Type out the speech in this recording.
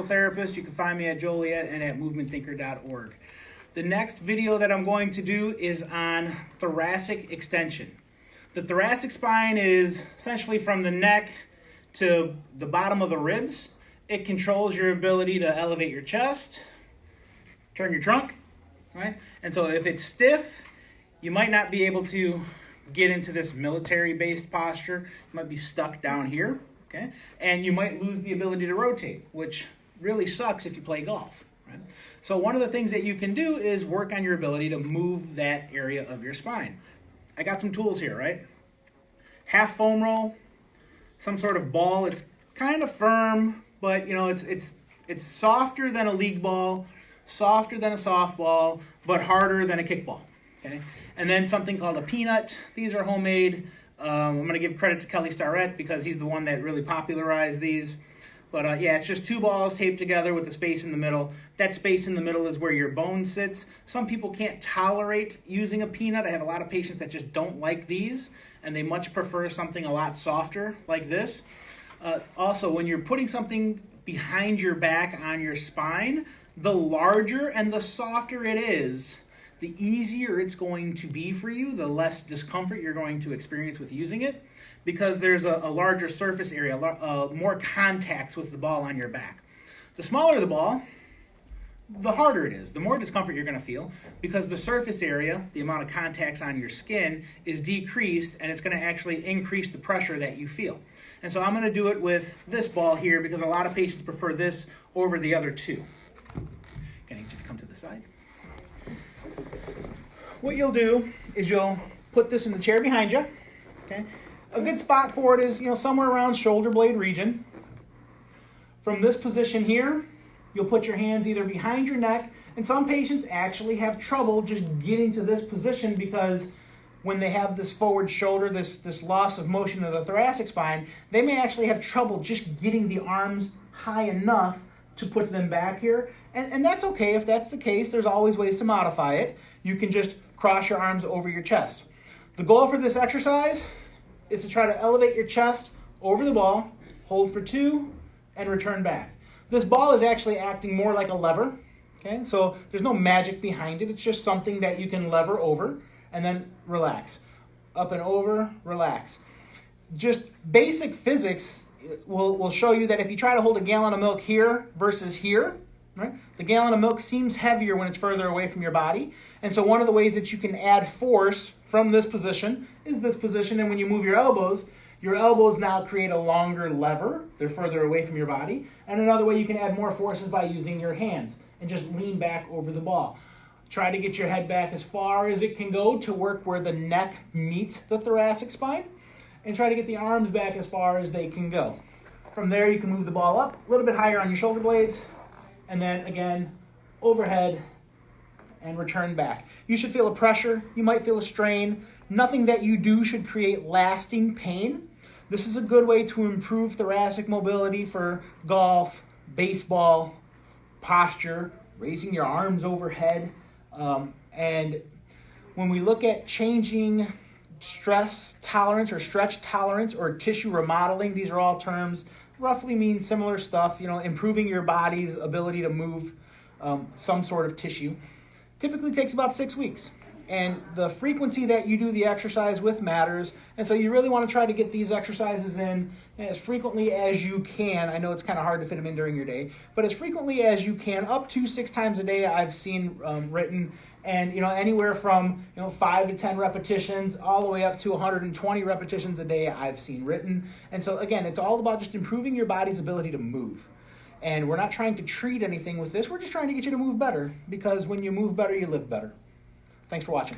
Therapist. You can find me at Joliet and at movementthinker.org. The next video that I'm going to do is on thoracic extension. The thoracic spine is essentially from the neck to the bottom of the ribs. It controls your ability to elevate your chest, turn your trunk, right? And so if it's stiff, you might not be able to get into this military-based posture. You might be stuck down here, okay? And you might lose the ability to rotate, which really sucks if you play golf, right? So one of the things that you can do is work on your ability to move that area of your spine. I got some tools here, right? Half foam roll, some sort of ball. It's kind of firm, but you know, it's softer than a league ball, softer than a softball, but harder than a kickball, okay? And then something called a peanut. These are homemade. I'm going to give credit to Kelly Starrett because he's the one that really popularized these. But yeah, it's just two balls taped together with a space in the middle. That space in the middle is where your bone sits. Some people can't tolerate using a peanut. I have a lot of patients that just don't like these, and they much prefer something a lot softer like this. Also, when you're putting something behind your back on your spine, the larger and the softer it is, the easier it's going to be for you, the less discomfort you're going to experience with using it, because there's a larger surface area, more contacts with the ball on your back. The smaller the ball, the harder it is, the more discomfort you're going to feel, because the surface area, the amount of contacts on your skin, is decreased, and it's going to actually increase the pressure that you feel. And so I'm going to do it with this ball here because a lot of patients prefer this over the other two. I need you to come to the side. What you'll do is you'll put this in the chair behind you, okay? A good spot for it is, somewhere around shoulder blade region. From this position here, you'll put your hands either behind your neck, and some patients actually have trouble just getting to this position because when they have this forward shoulder, this loss of motion of the thoracic spine, they may actually have trouble just getting the arms high enough to put them back here. And that's okay. If that's the case, there's always ways to modify it. You can just cross your arms over your chest. The goal for this exercise is to try to elevate your chest over the ball, hold for 2, and return back. This ball is actually acting more like a lever, okay? So there's no magic behind it. It's just something that you can lever over and then relax. Up and over, relax. Just basic physics will show you that if you try to hold a gallon of milk here versus here, right? The gallon of milk seems heavier when it's further away from your body. And so one of the ways that you can add force from this position is this position. And when you move your elbows now create a longer lever. They're further away from your body. And another way you can add more force is by using your hands and just lean back over the ball. Try to get your head back as far as it can go to work where the neck meets the thoracic spine. And try to get the arms back as far as they can go. From there, you can move the ball up a little bit higher on your shoulder blades. And then again, overhead and return back. You should feel a pressure. You might feel a strain. Nothing that you do should create lasting pain. This is a good way to improve thoracic mobility for golf, baseball, posture, raising your arms overhead. And when we look at changing stress tolerance or stretch tolerance or tissue remodeling, these are all terms roughly mean similar stuff, improving your body's ability to move some sort of tissue. Typically takes about 6 weeks. And the frequency that you do the exercise with matters. And so you really want to try to get these exercises in as frequently as you can. I know it's kind of hard to fit them in during your day, but as frequently as you can, up to 6 times a day I've seen written. And anywhere from 5 to 10 repetitions all the way up to 120 repetitions a day I've seen written. And so again, it's all about just improving your body's ability to move. And we're not trying to treat anything with this. We're just trying to get you to move better, because when you move better, you live better. Thanks for watching.